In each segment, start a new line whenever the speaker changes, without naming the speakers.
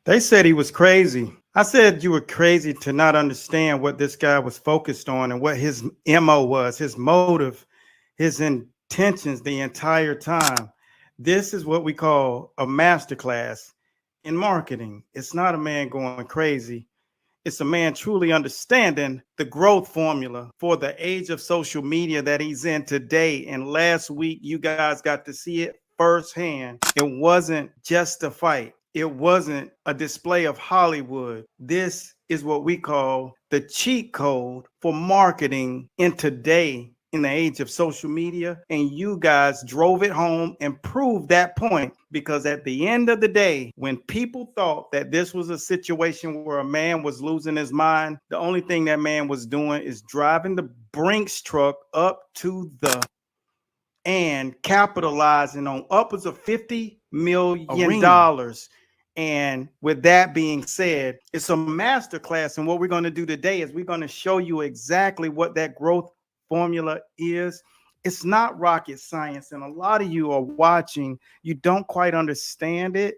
They said he was crazy. I said you were crazy to not understand what this guy was focused on and what his MO was, his motive, his intentions the entire time. This is what we call a masterclass in marketing. It's not a man going crazy. It's a man truly understanding the growth formula for the age of social media that he's in today. And last week, you guys got to see it firsthand. It wasn't just a fight, it wasn't a display of Hollywood. This is what we call the cheat code for marketing in today in the age of social media. And you guys drove it home and proved that point, because at the end of the day, when people thought that this was a situation where a man was losing his mind, the only thing that man was doing is driving the Brinks truck up to the and capitalizing on upwards of $50 million. And with that being said, it's a masterclass. And what we're going to do today is we're going to show you exactly what that growth formula is. It's not rocket science. And a lot of you are watching, you don't quite understand it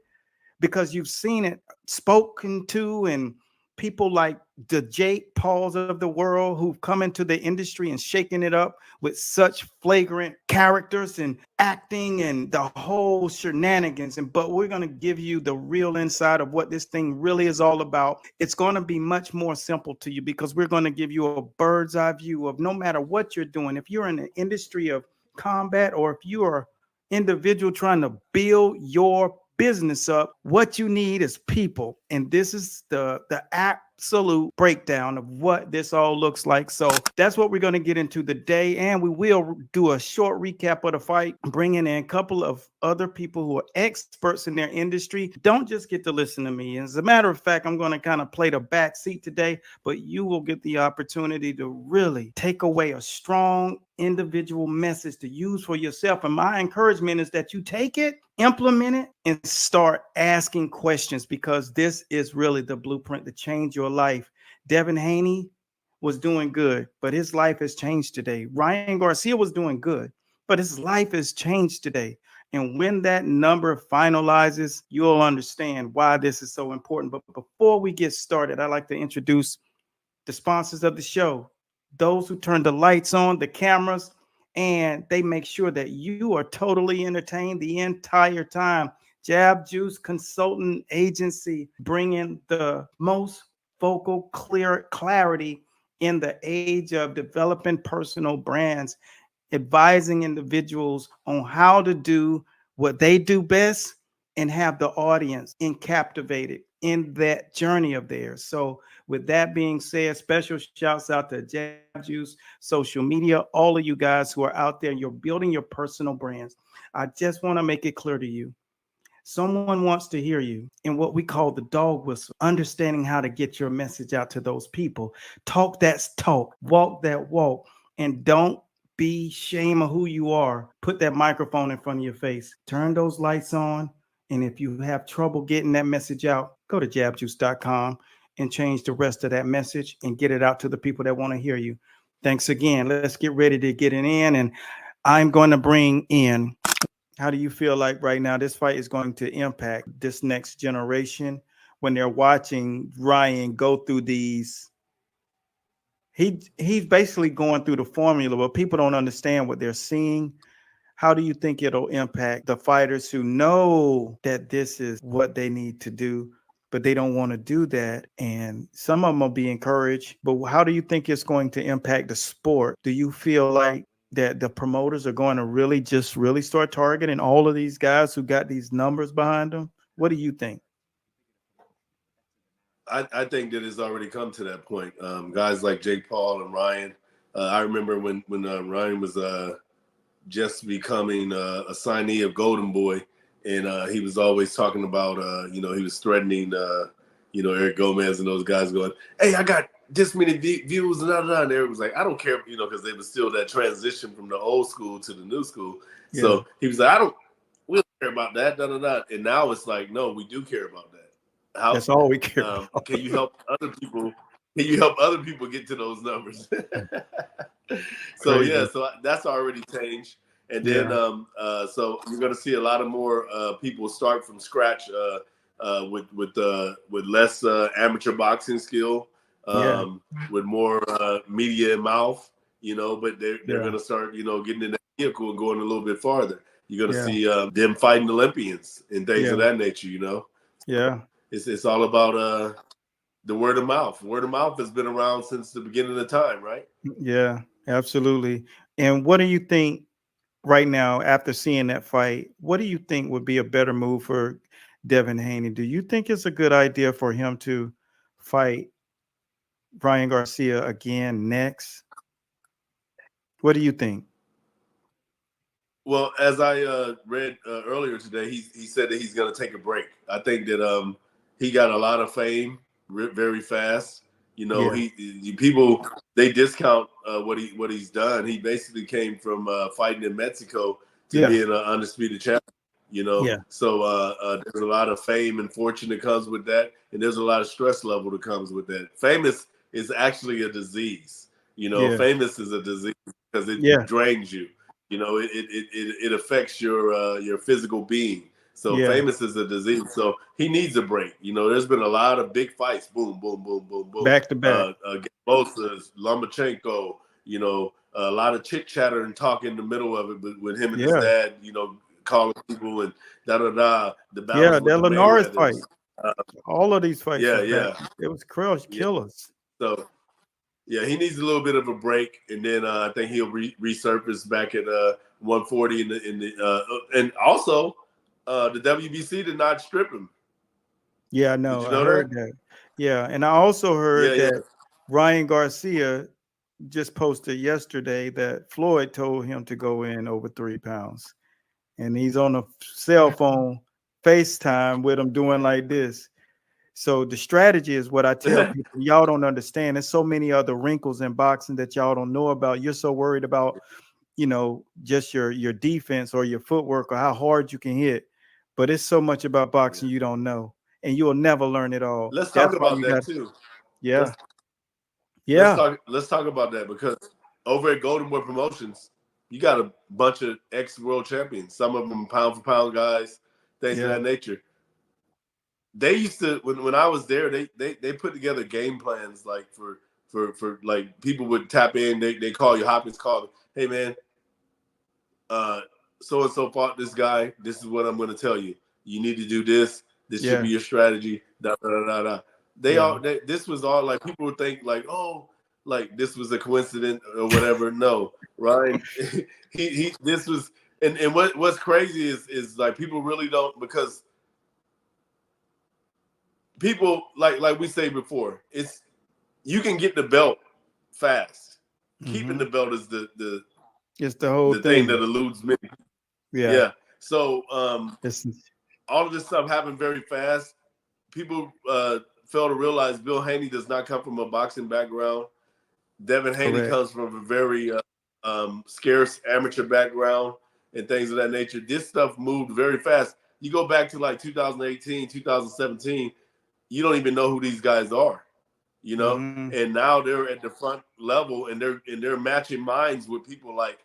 because you've seen it spoken to, and people like the Jake Pauls of the world who've come into the industry and shaken it up with such flagrant characters and acting and the whole shenanigans. But we're going to give you the real inside of what this thing really is all about. It's going to be much more simple to you because we're going to give you a bird's eye view of no matter what you're doing. If you're in the industry of combat or if you are individual trying to build your business up, what you need is people. And this is the absolute breakdown of what this all looks like. So that's what we're going to get into today. And we will do a short recap of the fight, bringing in a couple of other people who are experts in their industry. Don't just get to listen to me. As a matter of fact, I'm going to kind of play the back seat today, but you will get the opportunity to really take away a strong individual message to use for yourself. And my encouragement is that you take it, implement it, and start asking questions, because this is really the blueprint to change your life. Devin Haney was doing good, but his life has changed today. Ryan Garcia was doing good, but his life has changed today. And when that number finalizes, you'll understand why this is so important. But before we get started, I'd like to introduce the sponsors of the show, those who turn the lights on, the cameras, and they make sure that you are totally entertained the entire time. Jab Juice Consultant Agency, bringing the most focal clarity in the age of developing personal brands, advising individuals on how to do what they do best and have the audience captivated in that journey of theirs. So with that being said, special shouts out to Jab Juice, social media, all of you guys who are out there, you're building your personal brands. I just want to make it clear to you. Someone wants to hear you in what we call the dog whistle, understanding how to get your message out to those people. Talk that talk, walk that walk, and don't be shame of who you are. Put that microphone in front of your face. Turn those lights on. And if you have trouble getting that message out, go to jabjuice.com and change the rest of that message and get it out to the people that want to hear you. Thanks again. Let's get ready to get it in. And I'm going to bring in, how do you feel like right now this fight is going to impact this next generation when they're watching Ryan go through these? He's basically going through the formula, but people don't understand what they're seeing. How do you think it'll impact the fighters who know that this is what they need to do, but they don't want to do that? And some of them will be encouraged, but how do you think it's going to impact the sport? Do you feel like that the promoters are going to really start targeting all of these guys who got these numbers behind them? What do you think?
I think that it's already come to that point. Guys like Jake Paul and Ryan. I remember when Ryan was just becoming a signee of Golden Boy, and he was always talking about, he was threatening, Eric Gomez and those guys, going, "Hey, I got this many views," and and Eric was like, "I don't care," because they were still that transition from the old school to the new school. Yeah. So he was like, we don't care about that, And now it's like, no, we do care about that.
That's all we care about.
Can you help other people? Can you help other people get to those numbers? So that's already changed. And then so you're going to see a lot of more people start from scratch. with less amateur boxing skill,
Yeah.
with more media and mouth, but they're
Yeah.
going to start, getting in that vehicle and going a little bit farther. You're going to
Yeah.
see them fighting Olympians and things
Yeah.
of that nature,
Yeah.
It's all about the word of mouth. Word of mouth has been around since the beginning of time, right?
Yeah. Absolutely. And what do you think right now, after seeing that fight, what do you think would be a better move for Devin Haney? Do you think it's a good idea for him to fight Ryan Garcia again next? What do you think?
Well, as I read earlier today, he said that he's going to take a break. I think that he got a lot of fame very fast.
Yeah.
People they discount what he's done. He basically came from fighting in Mexico to
Yeah.
being an undisputed champion.
Yeah.
So there's a lot of fame and fortune that comes with that, and there's a lot of stress level that comes with that. Famous is actually a disease.
Yeah.
Famous is a disease because it
Yeah.
drains you. It affects your physical being. So
Yeah.
famous is a disease. So he needs a break. There's been a lot of big fights. Boom, boom, boom, boom, boom.
Back to back.
Gambosa's, Lomachenko. A lot of chit chatter and talk in the middle of it, but with him and his
Yeah.
dad, calling people and da da da. The
Yeah.
battles with
That
the
Linares fight.
Mayweathers.
All of these fights
Yeah,
was back.
yeah,
It was
yeah.
killers.
So yeah, he needs a little bit of a break, and then I think he'll resurface back at 140 and also the WBC did not strip him.
Yeah,
Did
no,
you
I
know
heard
that?
that. Yeah, and I also
Yeah,
heard
yeah,
that Ryan Garcia just posted yesterday that Floyd told him to go in over 3 pounds. And he's on a cell phone FaceTime with him doing like this. So the strategy is what I tell people. Y'all don't understand. There's so many other wrinkles in boxing that y'all don't know about. You're so worried about, just your defense or your footwork or how hard you can hit. But it's so much about boxing you don't know. And you'll never learn it all.
Let's talk
That's why
about
you
that
got,
too.
yeah.
Let's
Yeah.
let's talk about that because over at Golden Boy Promotions, you got a bunch of ex-world champions. Some of them pound for pound guys, things of
Yeah.
that nature. They used to when I was there, they put together game plans like for like people would tap in. They call you Hopkins call. Hey man, so and so fought this guy. This is what I'm going to tell you. You need to do this. This should
Yeah.
be your strategy. Da da da da.
Yeah.
This was all like people would think like, oh, like this was a coincidence or whatever. No, Ryan, he this was and what's crazy is like people really don't because people like we say before, it's you can get the belt fast. Keeping
Mm-hmm.
the belt is
It's the whole
the thing
thing.
that eludes me.
Yeah.
Yeah. So
It's
all of this stuff happened very fast. People fail to realize Bill Haney does not come from a boxing background. Devin Haney
correct.
comes from a very scarce amateur background and things of that nature. This stuff moved very fast. You go back to like 2018, 2017, you don't even know who these guys are,
Mm-hmm.
and now they're at the front level and they're matching minds with people like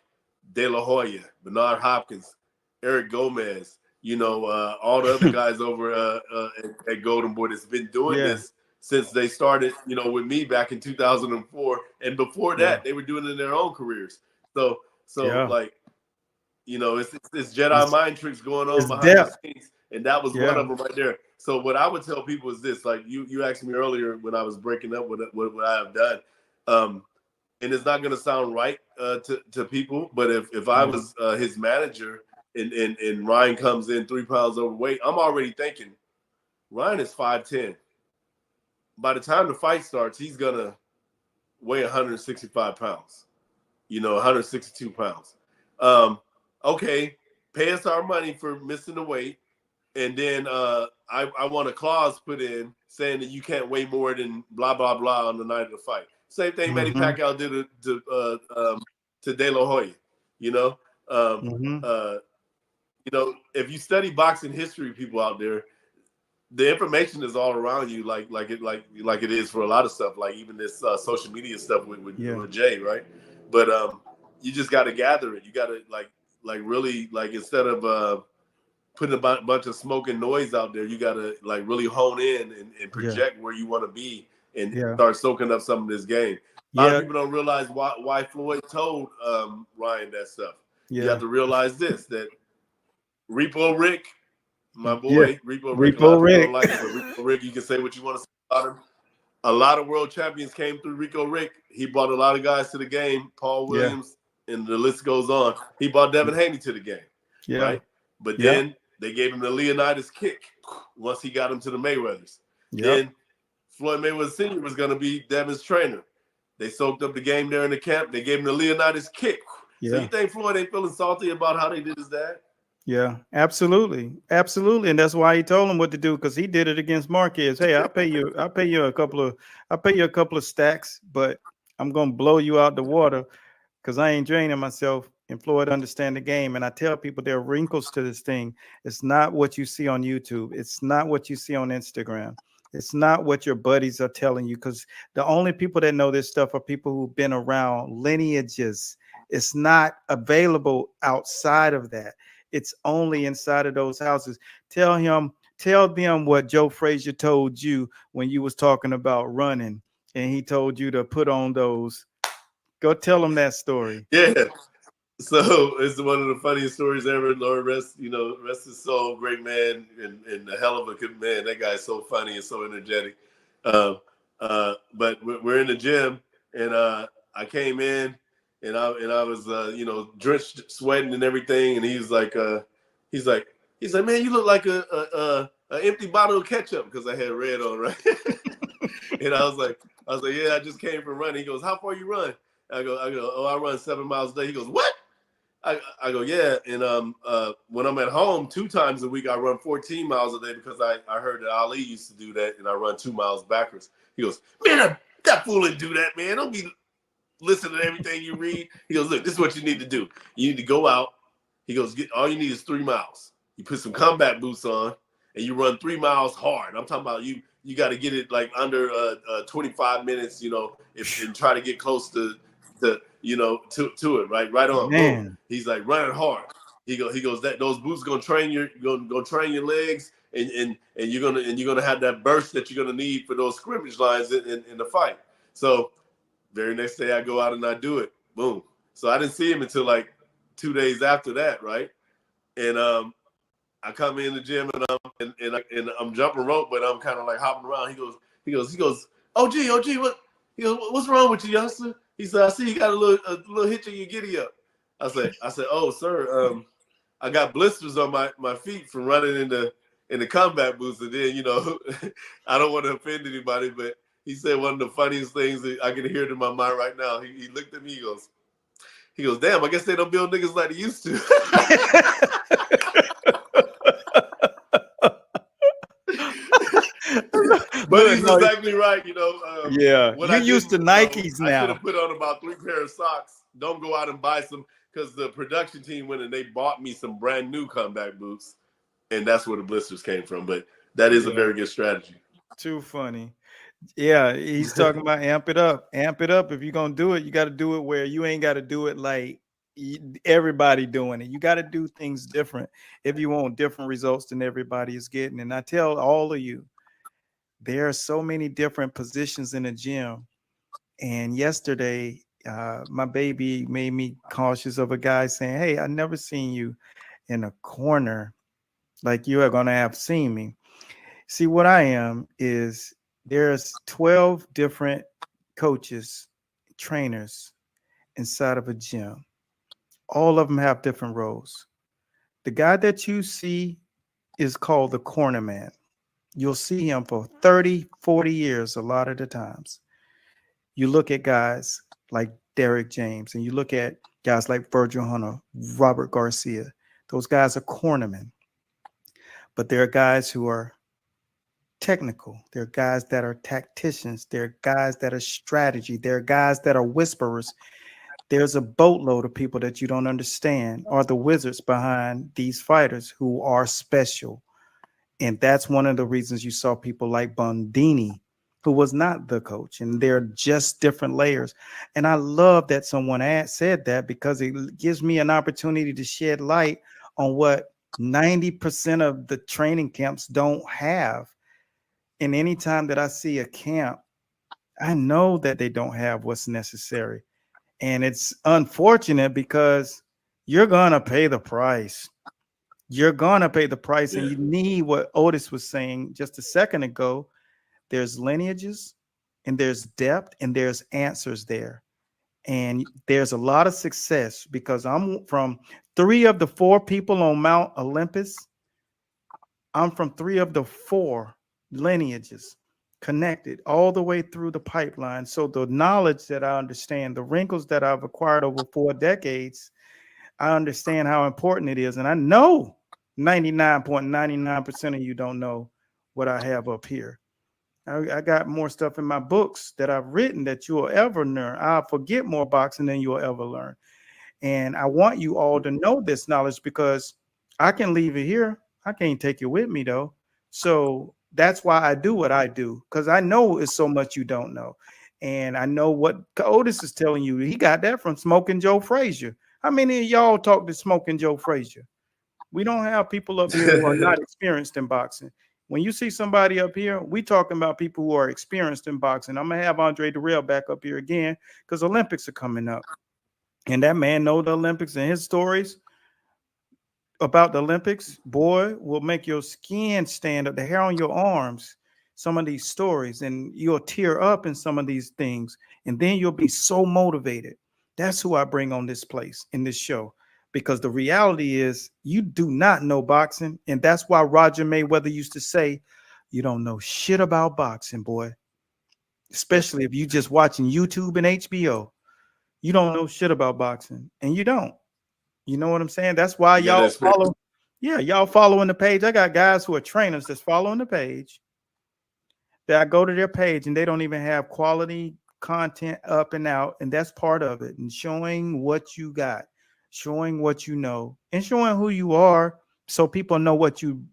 De La Hoya, Bernard Hopkins, Eric Gomez, all the other guys over at Golden Boy that's been doing
Yeah.
this since they started, with me back in 2004. And before
Yeah.
that, they were doing it in their own careers. So
Yeah.
like, it's Jedi
It's
mind tricks going on
it's
behind the
depth.
scenes. And that was one
Yeah.
of them right there. So what I would tell people is this, like you asked me earlier when I was breaking up what I have done. And it's not going to sound right to people, but if I
Yeah.
was his manager and Ryan comes in 3 pounds overweight, I'm already thinking Ryan is 5'10". By the time the fight starts, he's going to weigh 165 pounds, 162 pounds. Okay, pay us our money for missing the weight. And then I want a clause put in saying that you can't weigh more than blah, blah, blah on the night of the fight. Same thing Manny
Mm-hmm.
Pacquiao did to De La Hoya, you know. Um,
Mm-hmm.
uh, if you study boxing history, people out there, the information is all around you, like it is for a lot of stuff, like even this social media stuff
Yeah.
with Jay, right? But you just got to gather it. You got to like really like instead of putting a bunch of smoke and noise out there. You got to like really hone in and
Yeah.
project where you want to be and
Yeah.
start soaking up some of this game. A lot of
Yeah.
people don't realize why Floyd told Ryan that stuff. You have
Yeah.
to realize this, that Repo Rick, my
Yeah.
boy, Repo Rick, a lot
Repo
of people don't
Rick.
like him, but Repo Rick, you can say what you want to say about him. A lot of world champions came through Rico Rick. He brought a lot of guys to the game. Paul
Yeah.
Williams, and the list goes on. He brought Devin Haney to the game,
Yeah.
right? But
Yeah.
then they gave him the Leonidas kick once he got him to the Mayweathers.
Yep.
Then Floyd Mayweather Sr. was going to be Devin's trainer. They soaked up the game there in the camp. They gave him the Leonidas kick.
Yeah.
So you think Floyd ain't feeling salty about how they did his dad?
Yeah, absolutely. Absolutely. And that's why he told him what to do, because he did it against Marquez. Hey, I'll pay you a couple of stacks, but I'm gonna blow you out the water because I ain't draining myself. And Floyd understand the game. And I tell people there are wrinkles to this thing. It's not what you see on YouTube. It's not what you see on Instagram. It's not what your buddies are telling you, because the only people that know this stuff are people who've been around lineages. It's not available outside of that. It's only inside of those houses. Tell them what Joe Frazier told you when you was talking about running, and he told you to put on those. Go tell him that story.
Yeah. So it's one of the funniest stories ever. Lord rest his soul, great man, and a hell of a good man. That guy's so funny and so energetic. But we're in the gym, and I came in, and I was drenched, sweating and everything, and he's like, man, you look like a empty bottle of ketchup, because I had red on, right? And I was like, yeah, I just came from running. He goes, how far you run? I go, oh, I run 7 miles a day. He goes, what? I go, yeah. And when I'm at home 2 times a week, I run 14 miles a day, because I heard that Ali used to do that, and I run 2 miles backwards. He goes, man, that fool didn't do that, man. Don't be listening to everything you read. He goes, look, this is what you need to do. You need to go out. He goes, all you need is 3 miles. You put some combat boots on, and you run 3 miles hard. I'm talking about you got to get it like under 25 minutes, and try to get close to it, right on.
Man.
Boom. He's like, running hard. He goes that those boots gonna train your legs, and you're gonna have that burst that you're gonna need for those scrimmage lines in the fight. So very next day I go out and I do it. Boom. So I didn't see him until like 2 days after that, right? And I come in the gym, and I'm jumping rope, but I'm kind of like hopping around. He goes, OG, what? He goes, what's wrong with you, youngster? He said, I see you got a little hitch in your giddy up. I said, oh, sir, I got blisters on my feet from running in the combat boots. And then, I don't want to offend anybody, but he said one of the funniest things that I can hear it in my mind right now. He looked at me, he goes, damn, I guess they don't build niggas like they used to. But he's exactly right,
yeah, you're used to Nikes now.
I should have put on about 3 pair of socks. Don't go out and buy some, because the production team went and they bought me some brand new combat boots, and that's where the blisters came from. But that is a very good strategy.
Too funny. Yeah, he's talking about amp it up. Amp it up. If you're gonna do it, you got to do it where you ain't got to do it like everybody doing it. You got to do things different if you want different results than everybody is getting. And I tell all of you, there are so many different positions in the gym. And yesterday, my baby made me cautious of a guy saying, hey, I never seen you in a corner like you are going to have seen me. See, what I am is there's 12 different coaches, trainers inside of a gym. All of them have different roles. The guy that you see is called the corner man. You'll see him for 30, 40 years a lot of the times. You look at guys like Derek James, and you look at guys like Virgil Hunter, Robert Garcia. Those guys are cornermen. But there are guys who are technical. There are guys that are tacticians. There are guys that are strategy. There are guys that are whisperers. There's a boatload of people that you don't understand are the wizards behind these fighters who are special. And that's one of the reasons you saw people like Bondini, who was not the coach, and they're just different layers. And I love that someone said that, because it gives me an opportunity to shed light on what 90% of the training camps don't have. And anytime that I see a camp, I know that they don't have what's necessary. And it's unfortunate because you're going to pay the price. You're going to pay the price. And
Yeah.
you need what Otis was saying just a second ago. There's lineages and there's depth and there's answers there. And there's a lot of success because I'm from 3 of the 4 people on Mount Olympus. I'm from 3 of the 4 lineages connected all the way through the pipeline. So the knowledge that I understand, the wrinkles that I've acquired over 4 decades, I understand how important it is. And I know 99.99% of you don't know what I have up here. I got more stuff in my books that I've written that you will ever learn. I'll forget more boxing than you'll ever learn. And I want you all to know this knowledge because I can leave it here. I can't take it with me though. So that's why I do what I do, because I know it's so much you don't know. And I know what Otis is telling you. He got that from Smoking Joe Frazier. How many of y'all talk to Smoking Joe Frazier? We don't have people up here who are not experienced in boxing. When you see somebody up here, we talking about people who are experienced in boxing. I'm gonna have Andre Darrell back up here again because Olympics are coming up. And that man know the Olympics, and his stories about the Olympics, boy, will make your skin stand up, the hair on your arms, some of these stories, and you'll tear up in some of these things. And then you'll be so motivated. That's who I bring on this place in this show. Because the reality is you do not know boxing. And that's why Roger Mayweather used to say, you don't know shit about boxing, boy. Especially if you just watching YouTube and HBO. You don't know shit about boxing. And you don't. You know what I'm saying? That's why
You got to
y'all
expect.
follow. Yeah, y'all following the page. I got guys who are trainers that's following the page. That I go to their page and they don't even have quality content up and out. And that's part of it. And showing what you got, showing what you know, and showing who you are so people know what you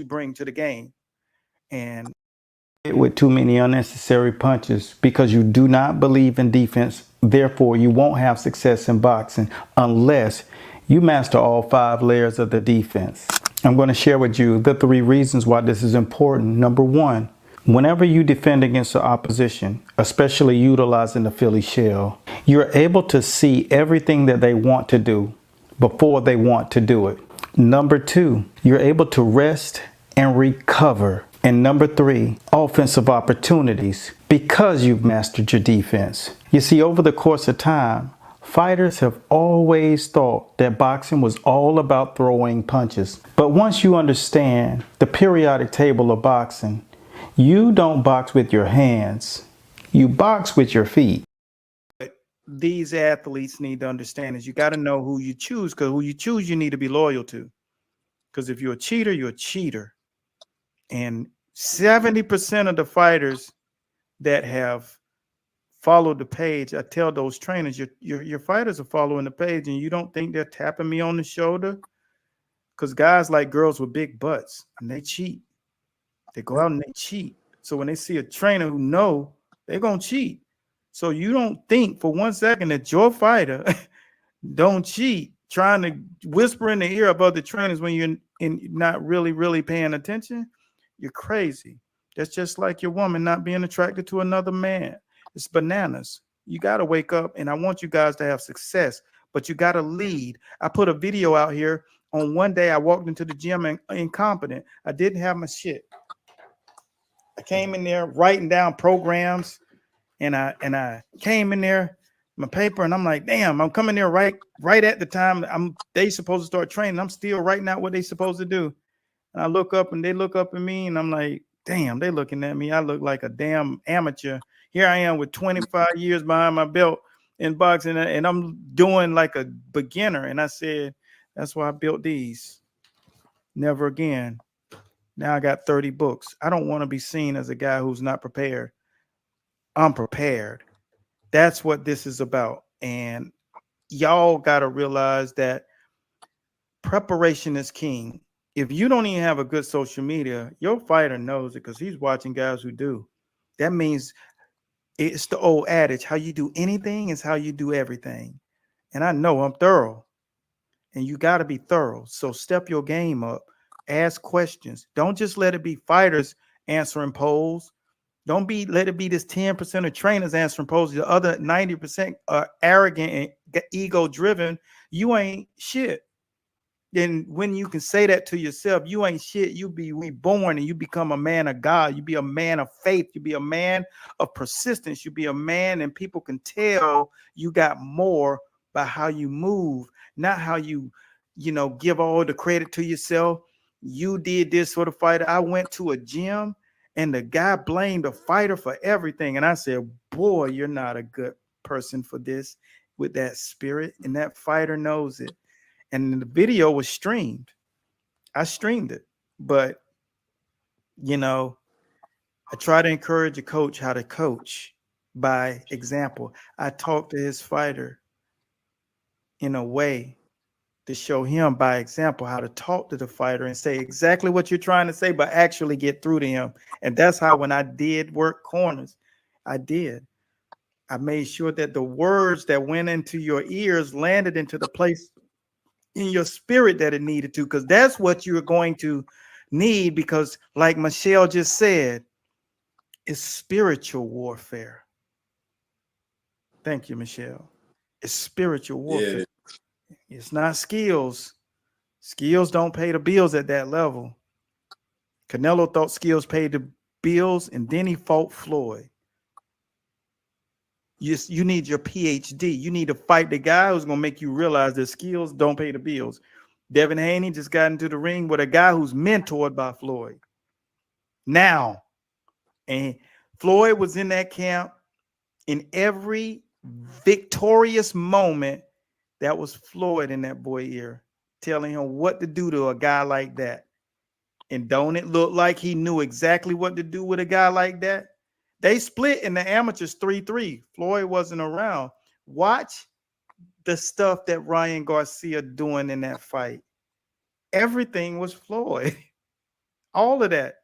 bring to the game. And with too many unnecessary punches because you do not believe in defense. Therefore, you won't have success in boxing unless you master all 5 layers of the defense. I'm going to share with you the 3 reasons why this is important. Number 1, whenever you defend against the opposition, especially utilizing the Philly shell, you're able to see everything that they want to do before they want to do it. Number 2, you're able to rest and recover. And number 3, offensive opportunities because you've mastered your defense. You see, over the course of time, fighters have always thought that boxing was all about throwing punches. But once you understand the periodic table of boxing, you don't box with your hands, you box with your feet. These athletes need to understand is you got to know who you choose, because who you choose, you need to be loyal to. Because if you're a cheater, you're a cheater. And 70% of the fighters that have followed the page, I tell those trainers, your fighters are following the page, and you don't think they're tapping me on the shoulder? Because guys like girls with big butts, and they cheat. They go out and they cheat. So when they see a trainer who know, they're going to cheat. So you don't think for 1 second that your fighter don't cheat, trying to whisper in the ear of other trainers when you're not really paying attention. You're crazy. That's just like your woman not being attracted to another man. It's bananas. You got to wake up, and I want you guys to have success, but you got to lead. I put a video out here on one day I walked into the gym and incompetent. I didn't have my shit. I came in there writing down programs, and I came in there my paper, and I'm like, damn, I'm coming there right at the time they supposed to start training. I'm still writing out what they supposed to do. And I look up, and they look up at me, and I'm like, damn, they looking at me. I look like a damn amateur. Here I am with 25 years behind my belt in boxing, and I'm doing like a beginner. And I said, that's why I built these. Never again. Now I got 30 books. I don't want to be seen as a guy who's not prepared. I'm prepared. That's what this is about. And y'all got to realize that preparation is king. If you don't even have a good social media, your fighter knows it because he's watching guys who do. That means it's the old adage, how you do anything is how you do everything. And I know I'm thorough. and you got to be thorough. So step your game up, ask questions. Don't just let it be fighters answering polls. Don't let it be this 10% of trainers answering polls. The other 90% are arrogant and ego driven. You ain't shit. Then when you can say that to yourself, you ain't shit. You be reborn and you become a man of God. You be a man of faith. You be a man of persistence. You be a man, and people can tell you got more by how you move, not how you give all the credit to yourself. You did this for the fighter. I went to a gym and the guy blamed the fighter for everything. And I said, boy, you're not a good person for this with that spirit. And that fighter knows it. And the video was streamed. I streamed it. But, I try to encourage a coach how to coach by example. I talk to his fighter in a way to show him by example how to talk to the fighter and say exactly what you're trying to say, but actually get through to him. And that's how, when I did work corners, I made sure that the words that went into your ears landed into the place in your spirit that it needed to, because that's what you're going to need. Because like Michelle just said, it's spiritual warfare. Thank you, Michelle. It's spiritual warfare. Yeah. It's not skills. Skills don't pay the bills at that level. Canelo thought skills paid the bills, and then he fought Floyd. You need your PhD. You need to fight the guy who's going to make you realize that skills don't pay the bills. Devin Haney just got into the ring with a guy who's mentored by Floyd. Now, and Floyd was in that camp in every victorious moment. That was Floyd in that boy ear, telling him what to do to a guy like that. And don't it look like he knew exactly what to do with a guy like that? They split in the amateurs 3-3. Floyd wasn't around. Watch the stuff that Ryan Garcia doing in that fight. Everything was Floyd. All of that.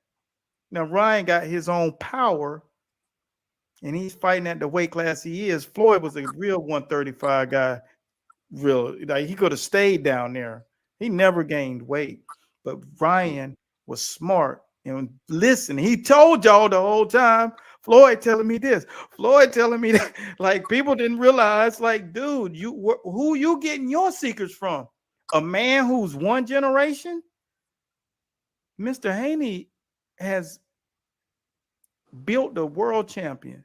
Now, Ryan got his own power, and he's fighting at the weight class he is. Floyd was a real 135 guy. Like, he could have stayed down there. He never gained weight. But Ryan was smart. And listen, he told y'all the whole time, Floyd telling me this, Floyd telling me that. Like, people didn't realize, like, dude, who you getting your secrets from? A man who's one generation? Mr. Haney has built the world champion.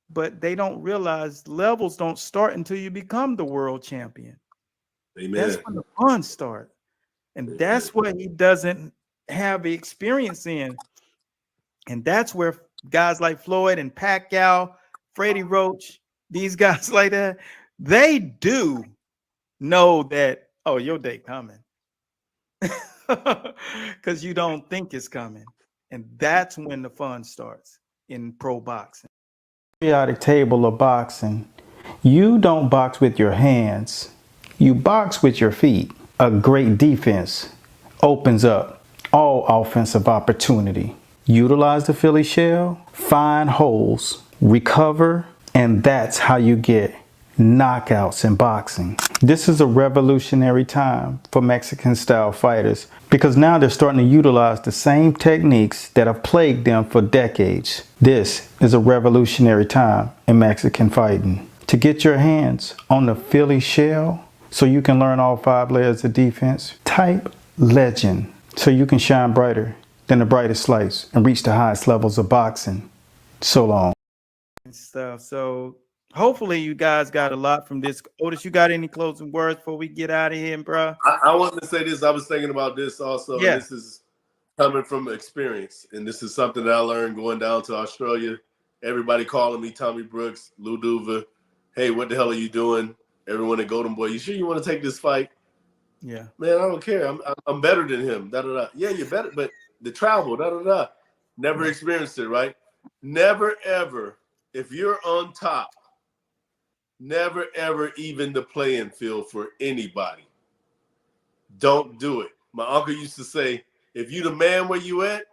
But they don't realize levels don't start until you become the world champion. Amen. That's when the fun starts. And that's what he doesn't have the experience in. And that's where guys like Floyd and Pacquiao, Freddie Roach, these guys like that, they do know that, oh, your day coming. Because you don't think it's coming. And that's when the fun starts in pro boxing. Periodic table of boxing. You don't box with your hands. You box with your feet. A great defense opens up all offensive opportunity. Utilize the Philly shell, find holes, recover, and that's how you get knockouts in boxing. This is a revolutionary time for Mexican style fighters because now they're starting to utilize the same techniques that have plagued them for decades. This is a revolutionary time in Mexican fighting. To get your hands on the Philly shell so you can learn all 5 layers of defense, type legend so you can shine brighter than the brightest lights and reach the highest levels of boxing. So long. Stuff. So hopefully you guys got a lot from this. Otis, you got any closing words before we get out of here, bro?
I wanted to say this. I was thinking about this also. Yeah. This is coming from experience, and this is something that I learned going down to Australia. Everybody calling me Tommy Brooks, Lou Duva. Hey, what the hell are you doing? Everyone at Golden Boy, you sure you want to take this fight?
Yeah.
Man, I don't care. I'm better than him. Da, da, da. Yeah, you're better, but the travel, da, da, da. Never experienced it, right? Never, ever, if you're on top, never, ever even the playing field for anybody. Don't do it. My uncle used to say, if you the man where you at,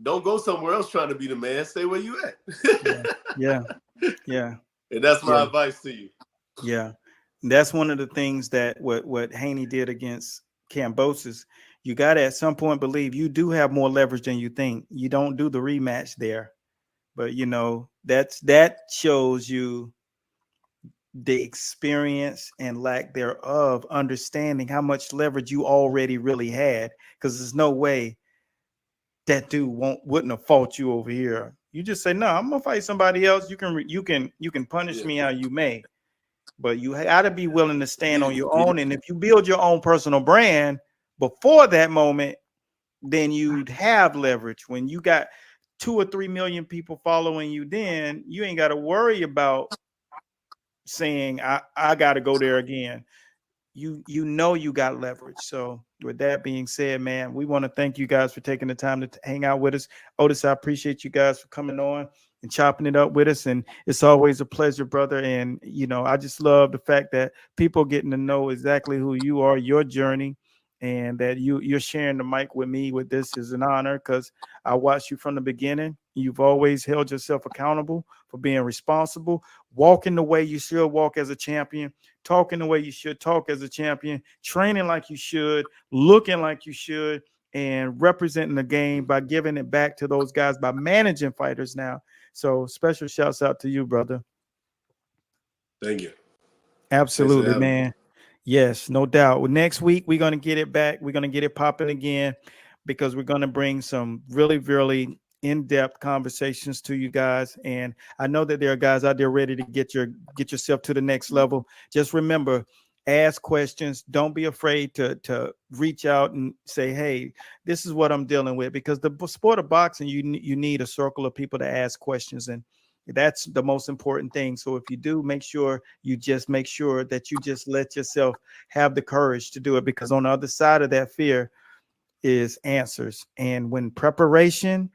don't go somewhere else trying to be the man. Stay where you at.
Yeah. Yeah.
And that's my advice to you.
Yeah. That's one of the things that what Haney did against Cambosis. You got to at some point believe you do have more leverage than you think. You don't do the rematch there, but that shows you the experience and lack thereof, understanding how much leverage you already really had. Because there's no way that dude wouldn't have fought you over here. You just say, no, I'm gonna fight somebody else. You can punish me how you may, but you got to be willing to stand on your own. And if you build your own personal brand before that moment, then you'd have leverage. When you got 2 or 3 million people following you, then you ain't got to worry about saying I got to go there again. You got leverage. So with that being said, man, we want to thank you guys for taking the time to hang out with us. Otis, I appreciate you guys for coming on and chopping it up with us. And it's always a pleasure, brother. And I just love the fact that people getting to know exactly who you are, your journey, and that you're sharing the mic with me with this is an honor, because I watched you from the beginning. You've always held yourself accountable for being responsible, walking the way you should walk as a champion, talking the way you should talk as a champion, training like you should, looking like you should, and representing the game by giving it back to those guys, by managing fighters now. So special shouts out to you, brother.
Thank you.
Absolutely, man. Yes, no doubt. Well, next week, we're going to get it back. We're going to get it popping again, because we're going to bring some really, really in-depth conversations to you guys. And I know that there are guys out there ready to get yourself to the next level. Just remember, ask questions. Don't be afraid to reach out and say, hey, this is what I'm dealing with, because the sport of boxing, you need a circle of people to ask questions, and that's the most important thing. So if you do, make sure that you just let yourself have the courage to do it, because on the other side of that fear is answers. And when preparation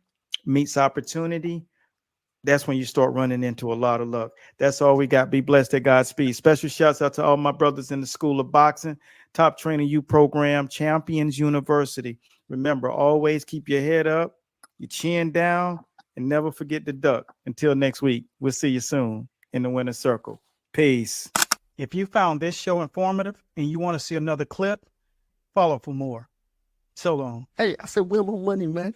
meets opportunity, that's when you start running into a lot of luck. That's all we got. Be blessed at Godspeed. Special shouts out to all my brothers in the School of Boxing, Top Training U Program, Champions University. Remember, always keep your head up, your chin down, and never forget to duck. Until next week, we'll see you soon in the winner's circle. Peace. If you found this show informative and you want to see another clip, follow for more. So long.
Hey, I said, where my money, man?